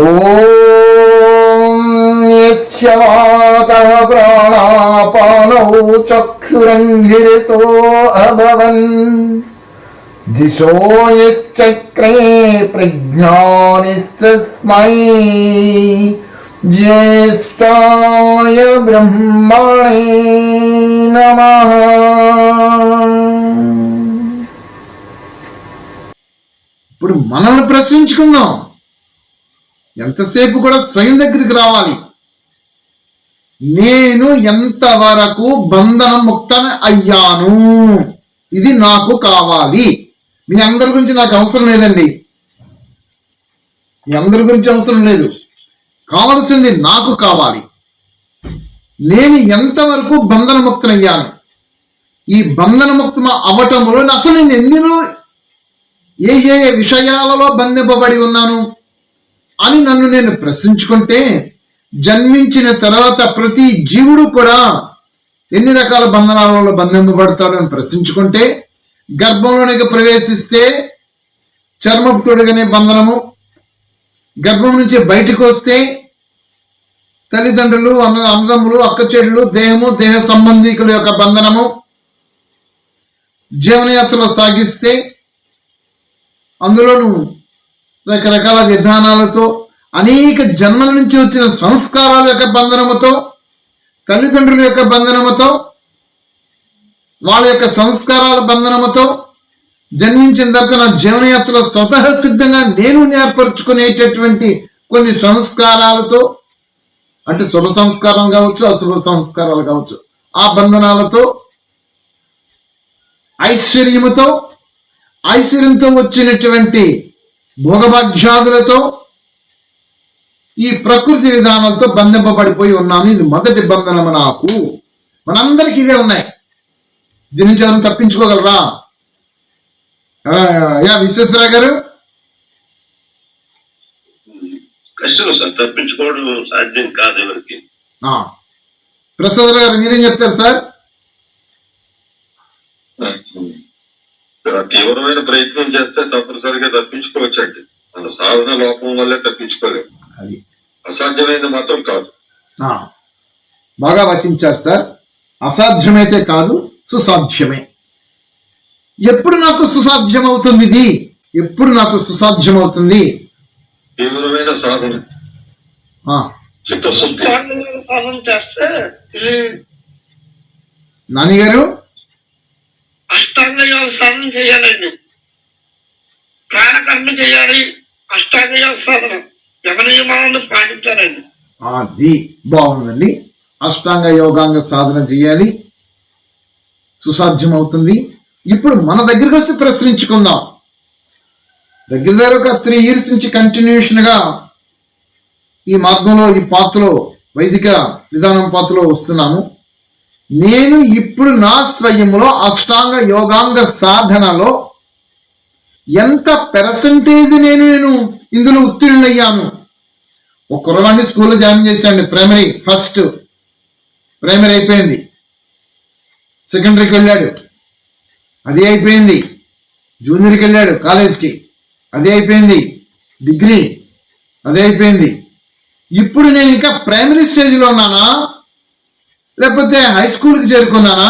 ఓం యస్య వాతః ప్రాణాపానౌ చక్షురంగిరసో అభవన్ దిశో యశ్చక్రే ప్రజ్ఞానిస్తస్మై జ్యేష్ఠాయ బ్రహ్మణే నమః. ఇప్పుడు మనల్ని ప్రశ్నించుకుందాం. ఎంతసేపు కూడా స్వయం దగ్గరికి రావాలి. నేను ఎంతవరకు బంధన ముక్త అయ్యాను, ఇది నాకు కావాలి. మీ అందరి గురించి నాకు అవసరం లేదండి, మీ అందరి గురించి అవసరం లేదు. కావలసింది నాకు కావాలి. నేను ఎంతవరకు బంధన ముక్తనయ్యాను, ఈ బంధన ముక్త అవటంలో అసలు నేను ఎందులో ఏ ఏ విషయాలలో బంధింపబడి ఉన్నాను అని నన్ను నేను ప్రశ్నించుకుంటే, జన్మించిన తర్వాత ప్రతి జీవుడు కూడా ఎన్ని రకాల బంధనాలలో బంధింపబడతాడని ప్రశ్నించుకుంటే, గర్భంలోనికి ప్రవేశిస్తే చర్మపుతుడుగానే బంధనము, గర్భం నుంచి బయటకు వస్తే తల్లిదండ్రులు, అన్నదమ్ములు, అక్కచెడులు, దేహము, దేహ సంబంధికుల యొక్క బంధనము, జీవనయాత్రలో సాగిస్తే అందులోనూ రకరకాల విధానాలతో అనేక జన్మల నుంచి వచ్చిన సంస్కారాల యొక్క బంధనముతో, తల్లిదండ్రుల యొక్క బంధనముతో, వాళ్ళ యొక్క సంస్కారాల బంధనముతో జన్మించిన తర్వాత నా జీవనయాత్రలో స్వతహా సిద్ధంగా నేను ఏర్పరచుకునేటటువంటి కొన్ని సంస్కారాలతో, అంటే శుభ సంస్కారం కావచ్చు, అశుభ సంస్కారాలు కావచ్చు, ఆ బంధనాలతో, ఐశ్వర్యంతో వచ్చినటువంటి భోగభాగ్యాదులతో, ఈ ప్రకృతి విధానంతో బంధింపబడిపోయి ఉన్నాను. ఇది మొదటి బంధనము నాకు. మనందరికీ ఇవే ఉన్నాయి. దీని నుంచి ఎవరు తప్పించుకోగలరా? విశ్వేశ్వరరావు గారు, కష్టం సార్, తప్పించుకోవడం సాధ్యం కాదు ఎవరికి. ప్రసాద్ గారు మీరేం చెప్తారు సార్? తీవ్రమైన ప్రయత్నం చేస్తే తప్పనిసరిగా తప్పించుకోవచ్చండి. మన సాధన లోపం వల్లే తప్పించుకోలేము. అది అసాధ్యమైనది మాత్రం కాదు. బాగా వచించారు సార్. అసాధ్యమైతే కాదు, సుసాధ్యమే. ఎప్పుడు నాకు సుసాధ్యం అవుతుంది? ఇది ఎప్పుడు నాకు సుసాధ్యం అవుతుంది? తీవ్రమైన సాధన, చిత్తశుద్ధి సాధన చేస్తే. నాన్నగారు, అష్టాంగ యోగ సాధన చేయాలండి, ప్రాణకర్మ చేయాలి. అష్టాంగ యోగ సాధన యమ నియమాలను పాటించాలండి. అది బాగుందండి. అష్టాంగ యోగాంగ సాధన చేయాలి, సుసాధ్యం అవుతుంది. ఇప్పుడు మన దగ్గరికి వస్తే ప్రశ్నించుకుందాం. దగ్గర ఒక 3 years నుంచి కంటిన్యూషన్గా ఈ మార్గంలో, ఈ పాత్రలో, వైదిక విధానం పాత్రలో వస్తున్నాము. నేను ఇప్పుడు నా స్వయంలో అష్టాంగ యోగాంగ సాధనలో ఎంత పర్సంటేజ్ నేను ఇందులో ఉత్తీర్ణయ్యాను. ఒక కుర్రవాడిని స్కూల్లో జాయిన్ చేశాను. ఫస్ట్ ప్రైమరీ అయిపోయింది, సెకండరీకి వెళ్ళాడు, అదే అయిపోయింది. జూనియర్కి వెళ్ళాడు కాలేజ్కి, అదే అయిపోయింది. డిగ్రీ అదే అయిపోయింది. ఇప్పుడు నేను ఇంకా ప్రైమరీ స్టేజ్లో ఉన్నానా, లేకపోతే హై స్కూల్కి చేరుకున్నానా,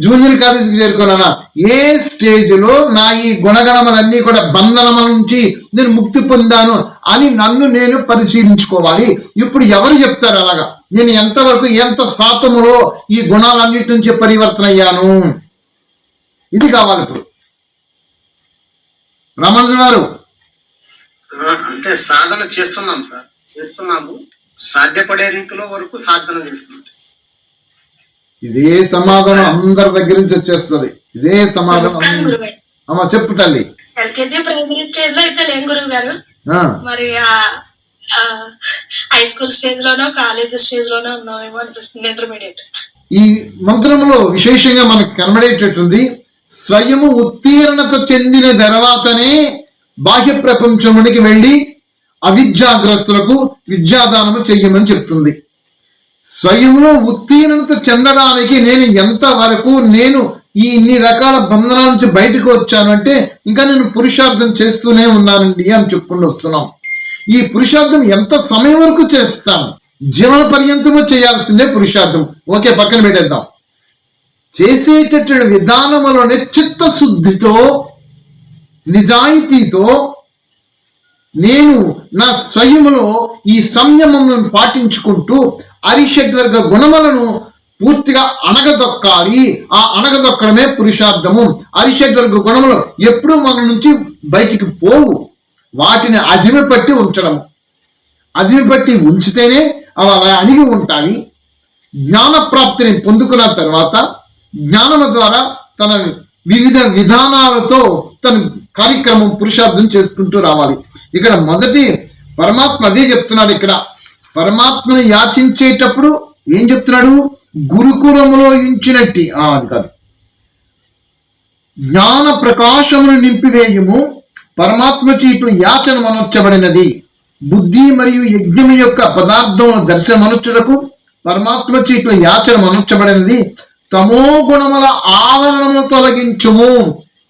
జూనియర్ కాలేజీకి చేరుకున్నానా? ఏ స్టేజ్లో నా ఈ గుణగణములన్నీ కూడా బంధనముల నుంచి నేను ముక్తి పొందాను అని నన్ను నేను పరిశీలించుకోవాలి. ఇప్పుడు ఎవరు చెప్తారు అలాగా? నేను ఎంతవరకు, ఎంత శాతములో ఈ గుణాలన్నిటి నుంచి పరివర్తన అయ్యాను? ఇది కావాలి. ఇప్పుడు రామానుజు గారు, అంటే సాధన చేస్తున్నాం సార్, చేస్తున్నాము. సాధ్యపడే రీతిలో వరకు సాధన చేస్తున్నాం. ఇదే సమాధానం అందరి దగ్గర నుంచి వచ్చేస్తుంది. ఇదే సమాధానం. అమ్మా చెప్పు తల్లి. ఎల్కేజీ ప్రైమరీ స్టేజ్ లో అయితే లేం గురువు గారు, మరి హై స్కూల్ స్టేజ్ లోనో కాలేజ్ స్టేజ్ లోనో ఉన్నామేమో అనిపిస్తుంది. ఇంటర్మీడియట్. ఈ మంత్రంలో విశేషంగా మనకు కనబడేటట్టుంది, స్వయము ఉత్తీర్ణత చెందిన తర్వాతనే బాహ్య ప్రపంచమునికి వెళ్ళి అవిద్యాగ్రస్తులకు విద్యాదానము చెయ్యమని చెప్తుంది. స్వయంలో ఉత్తీర్ణత చెందడానికి నేను ఎంతవరకు ఇన్ని రకాల బంధనాల నుంచి బయటకు వచ్చాను అంటే ఇంకా నేను పురుషార్థం చేస్తూనే ఉన్నానండి అని చెప్పుకుంటూ వస్తున్నాం. ఈ పురుషార్థం ఎంత సమయం వరకు చేస్తాను? జీవన పర్యంతము చేయాల్సిందే పురుషార్థం. ఓకే, పక్కన పెట్టేద్దాం. చేసేటటువంటి విధానములోనే చిత్తశుద్ధితో నిజాయితీతో నేను నా స్వయములో ఈ సంయమములను పాటించుకుంటూ అరిషడ్వర్గ గుణములను పూర్తిగా అణగదొక్కాలి. ఆ అణగదొక్కడమే పురుషార్థము. అరిషడ్వర్గ గుణములు ఎప్పుడూ మన నుంచి బయటికి పోవు. వాటిని అదిమిపట్టి ఉంచడము. అదిమిపట్టి ఉంచితేనే అవి అలా అణిగి ఉంటాయి. జ్ఞాన ప్రాప్తిని పొందుకున్న తర్వాత జ్ఞానము ద్వారా తన వివిధ విధానాలతో తన కార్యక్రమం పురుషార్థం చేసుకుంటూ రావాలి. ఇక్కడ మొదటి పరమాత్మ అదే చెప్తున్నాడు. ఇక్కడ పరమాత్మను యాచించేటప్పుడు ఏం చెప్తున్నాడు? గురుకులములో ఇంచినట్టి అది కాదు, జ్ఞాన ప్రకాశమును నింపివేయము పరమాత్మ చీట్లు యాచన మనొచ్చబడినది. బుద్ధి మరియు యజ్ఞము యొక్క పదార్థం దర్శనమనుచుటకు పరమాత్మ చీట్ల యాచన మనొచ్చబడినది. తమో గుణముల ఆవరణము తొలగించుము.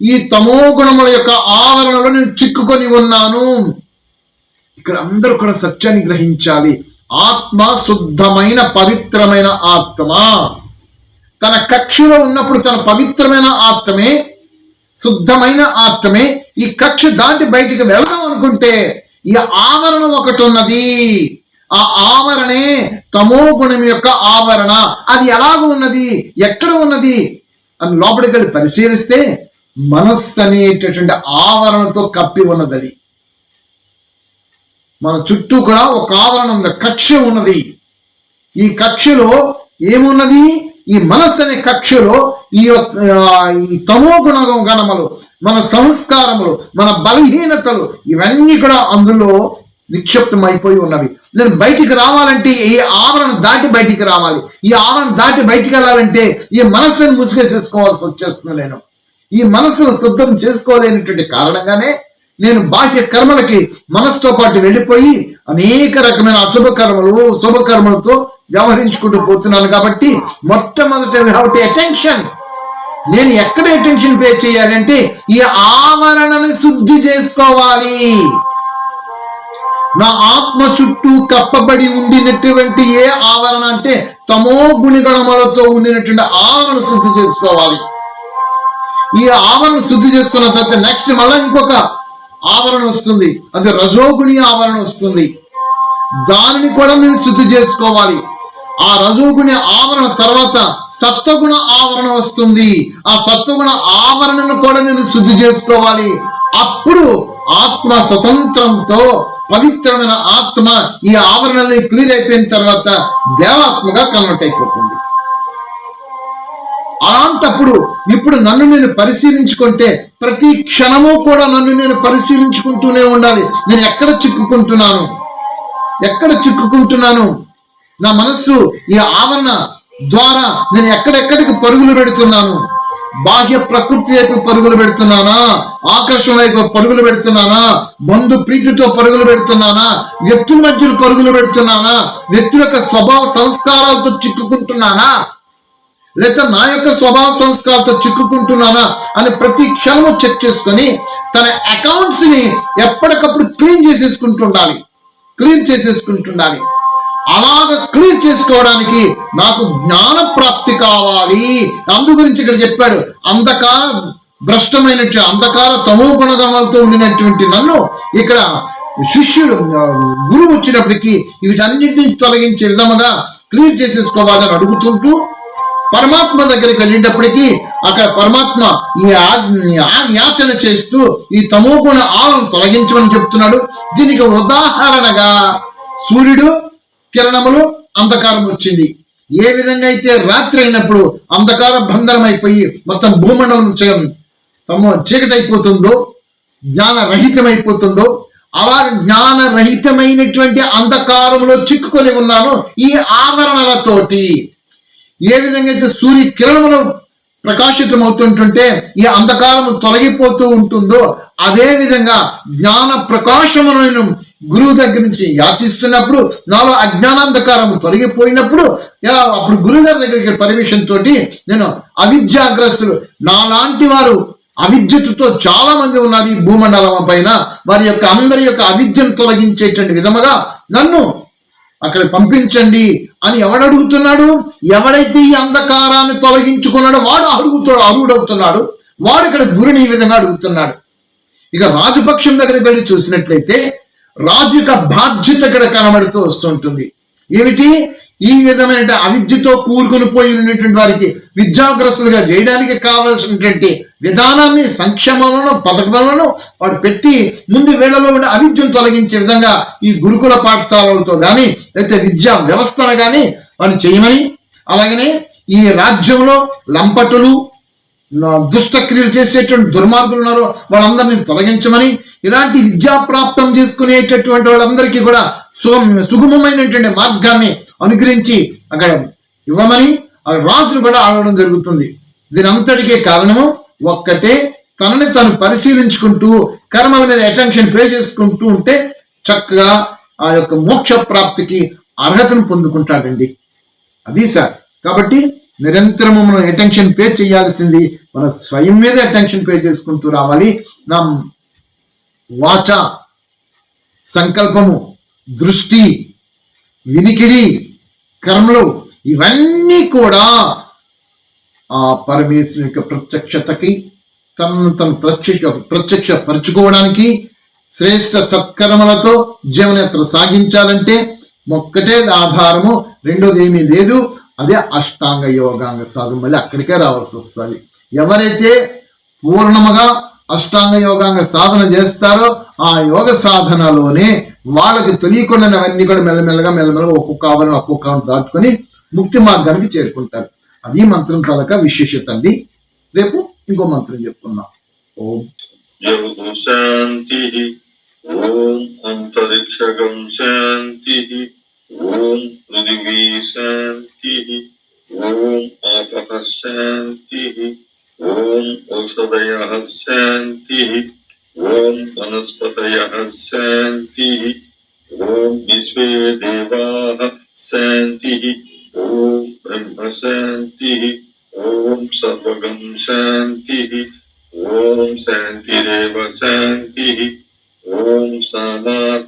ఈ తమో గుణముల యొక్క ఆవరణలో నేను చిక్కుకొని ఉన్నాను. ఇక్కడ అందరూ కూడా సత్యాన్ని గ్రహించాలి. ఆత్మ శుద్ధమైన పవిత్రమైన ఆత్మ. తన కక్షలో ఉన్నప్పుడు తన పవిత్రమైన ఆత్మే, శుద్ధమైన ఆత్మే. ఈ కక్ష దాటి బయటికి వెళ్దాం అనుకుంటే ఈ ఆవరణ ఒకటి ఉన్నది. ఆ ఆవరణే తమో గుణం యొక్క ఆవరణ. అది ఎలాగ ఉన్నది, ఎక్కడ ఉన్నది అని లోపలికి వెళ్ళి పరిశీలిస్తే మనస్సు అనేటటువంటి ఆవరణతో కప్పి ఉన్నది. అది మన చుట్టూ కూడా ఒక ఆవరణ ఉంది, కక్ష ఉన్నది. ఈ కక్షలో ఏమున్నది? ఈ మనస్సు అనే కక్షలో ఈ తమో గణములు, మన సంస్కారములు, మన బలహీనతలు ఇవన్నీ కూడా అందులో నిక్షిప్తం అయిపోయి ఉన్నవి. నేను బయటికి రావాలంటే ఈ ఆవరణ దాటి బయటికి రావాలి. ఈ ఆవరణ దాటి బయటికి వెళ్ళాలంటే ఈ మనస్సును ముసుగేసేసుకోవాల్సి వచ్చేస్తుంది. నేను ఈ మనస్సును శుద్ధం చేసుకోలేనటువంటి కారణంగానే నేను బాహ్య కర్మలకి మనసుతో పాటు వెళ్ళిపోయి అనేక రకమైన అశుభ కర్మలు శుభకర్మలతో వ్యవహరించుకుంటూ పోతున్నాను. కాబట్టి మొట్టమొదటి అటెన్షన్, నేను ఎక్కడ అటెన్షన్ పే చేయాలంటే ఈ ఆవరణని శుద్ధి చేసుకోవాలి. నా ఆత్మ చుట్టూ కప్పబడి ఉండినటువంటి ఏ ఆవరణ అంటే తమో గుణగణములతో ఉండినటువంటి ఆవరణ శుద్ధి చేసుకోవాలి. ఈ ఆవరణ శుద్ధి చేసుకున్న తర్వాత నెక్స్ట్ మళ్ళీ ఇంకొక ఆవరణ వస్తుంది, అది రజోగుణి ఆవరణ వస్తుంది. దానిని కూడా నేను శుద్ధి చేసుకోవాలి. ఆ రజోగుణ ఆవరణ తర్వాత సత్వగుణ ఆవరణ వస్తుంది. ఆ సత్వగుణ ఆవరణను కూడా నేను శుద్ధి చేసుకోవాలి. అప్పుడు ఆత్మ స్వతంత్రంతో పవిత్రమైన ఆత్మ ఈ ఆవరణని క్లియర్ అయిపోయిన తర్వాత దేవాత్మగా కన్వర్ట్ అయిపోతుంది. అలాంటప్పుడు ఇప్పుడు నన్ను నేను పరిశీలించుకుంటే ప్రతి క్షణము కూడా నన్ను నేను పరిశీలించుకుంటూనే ఉండాలి. నేను ఎక్కడ చిక్కుకుంటున్నాను, నా మనస్సు ఈ ఆవరణ ద్వారా నేను ఎక్కడెక్కడికి పరుగులు పెడుతున్నాను. బాహ్య ప్రకృతి వైపు పరుగులు పెడుతున్నానా, ఆకర్షణ వైపు పరుగులు పెడుతున్నానా, బంధు ప్రీతితో పరుగులు పెడుతున్నానా, వ్యక్తుల మధ్యలో పరుగులు పెడుతున్నానా, వ్యక్తుల యొక్క స్వభావ సంస్కారాలతో చిక్కుకుంటున్నానా, లేదా నా యొక్క స్వభావ సంస్కారాలతో చిక్కుకుంటున్నానా అని ప్రతి క్షణము చెక్ చేసుకొని తన అకౌంట్స్ ని ఎప్పటికప్పుడు క్లీర్ చేసేసుకుంటుండాలి. అలాగ క్లియర్ చేసుకోవడానికి నాకు జ్ఞాన ప్రాప్తి కావాలి. అందు గురించి ఇక్కడ చెప్పాడు, అంధకార తమో గుణగణాలతో ఉండినటువంటి నన్ను ఇక్కడ శిష్యుడు గురువు వచ్చినప్పటికీ వీటన్నింటినీ తొలగించే విధముగా క్లియర్ చేసేసుకోవాలని అడుగుతుంటూ పరమాత్మ దగ్గరికి వెళ్ళేటప్పటికీ అక్కడ పరమాత్మ ఈ యాచన చేస్తూ ఈ తమో గుణ ఆవరణ తొలగించమని చెప్తున్నాడు. దీనికి ఉదాహరణగా సూర్యుడు కిరణములు అంధకారం వచ్చింది. ఏ విధంగా అయితే రాత్రి అయినప్పుడు అంధకార బంధనం అయిపోయి మొత్తం భూమండలం చీకటైపోతుందో, జ్ఞానరహితమైపోతుందో, అలా జ్ఞానరహితమైనటువంటి అంధకారంలో చిక్కుకొని ఉన్నాను ఈ ఆవరణలతోటి. ఏ విధంగా అయితే సూర్య కిరణములు ప్రకాశితం అవుతుంటుంటే ఈ అంధకారము తొలగిపోతూ ఉంటుందో అదే విధంగా జ్ఞాన ప్రకాశమును గురువు దగ్గర నుంచి యాచిస్తున్నప్పుడు నాలో అజ్ఞానాంధకారం తొలగిపోయినప్పుడు అప్పుడు గురువు గారి దగ్గరికి పర్మిషన్ తోటి నేను అవిద్యాగ్రస్తులు నాలాంటి వారు అవిద్యతో చాలా మంది ఉన్నారు ఈ భూమండలం పైన. వారి యొక్క అందరి యొక్క అవిద్యను తొలగించేటువంటి విధముగా నన్ను అక్కడ పంపించండి అని ఎవడడుగుతున్నాడు? ఎవడైతే ఈ అంధకారాన్ని తొలగించుకున్నాడో వాడు అర్హుడవుతున్నాడు. వాడు ఇక్కడ గురిని ఈ విధంగా అడుగుతున్నాడు. ఇక రాజపక్షం దగ్గరికి వెళ్ళి చూసినట్లయితే రాజు యొక్క బాధ్యత ఇక్కడ కనబడుతూ వస్తుంటుంది. ఏమిటి? ఈ విధమైన అవిద్యతో కూరుకొని పోయి ఉన్నటువంటి వారికి విద్యాగ్రస్తులుగా చేయడానికి కావలసినటువంటి విధానాన్ని, సంక్షేమాలను, పథకాలను వాడు పెట్టి ముందు వేళలో ఉండే అవిద్యను తొలగించే విధంగా ఈ గురుకుల పాఠశాలలతో కానీ లేకపోతే విద్యా వ్యవస్థను కానీ వాడిని చేయమని, అలాగనే ఈ రాజ్యంలో లంపటులు, దుష్టక్రియలు చేసేటువంటి దుర్మార్గులు ఉన్నారు వాళ్ళందరినీ తొలగించమని, ఇలాంటి విద్యాప్రాప్తం చేసుకునేటటువంటి వాళ్ళందరికీ కూడా సుగమమైనటువంటి మార్గాన్ని అనుగ్రహించి అక్కడ ఇవ్వమని రాజును కూడా అడగడం జరుగుతుంది. దీని అంతటికే కారణము ఒక్కటే, తనని తను పరిశీలించుకుంటూ కర్మల మీద అటెన్షన్ పే చేసుకుంటూ ఉంటే చక్కగా ఆ యొక్క మోక్ష ప్రాప్తికి అర్హతను పొందుకుంటాడండి. అది సార్. కాబట్టి నిరంతరము మనం అటెన్షన్ పే చేయాల్సింది మన స్వయం మీద అటెన్షన్ పే చేసుకుంటూ రావాలి. నా వాచ, సంకల్పము, దృష్టి, వినికిడి, కర్మలు ఇవన్నీ కూడా ఆ పరమేశ్వరుని యొక్క ప్రత్యక్షతకి తనను తను ప్రత్యక్షపరచుకోవడానికి శ్రేష్ఠ సత్కర్మలతో జీవనయాత్ర సాగించాలంటే ఒక్కటే ఆధారము, రెండోది ఏమీ లేదు. అదే అష్టాంగ యోగాంగ సాధన. మళ్ళీ అక్కడికే రావాల్సి వస్తుంది. ఎవరైతే పూర్ణముగా అష్టాంగ యోగాంగ సాధన చేస్తారో ఆ యోగ సాధనలోనే వాళ్ళకి తెలియకుండా అవన్నీ కూడా మెల్లమెల్లగా ఒక్కొక్క ఆవరణ ఒక్కొక్క దాటుకొని ముక్తి మార్గానికి చేరుకుంటారు. అది మంత్రం తాలూకా విశేషత అండి. రేపు ఇంకో మంత్రం చెప్పుకుందాం. ఓం శాంతి, ఓం అంతరిక్షగం శాంతి, ఓం పృథివీ శాంతి, ఓం ఆపః శాంతి, ఓం ఔషధయః శాంతి, ఓం వనస్పతయః శాంతి, ఓం విశ్వే దేవాః శాంతి, ఓం బ్రహ్మ శాంతి, ఓం సర్వగం శాంతి, ఓం శాంతిరేవ శాంతి, ఓం సామాత్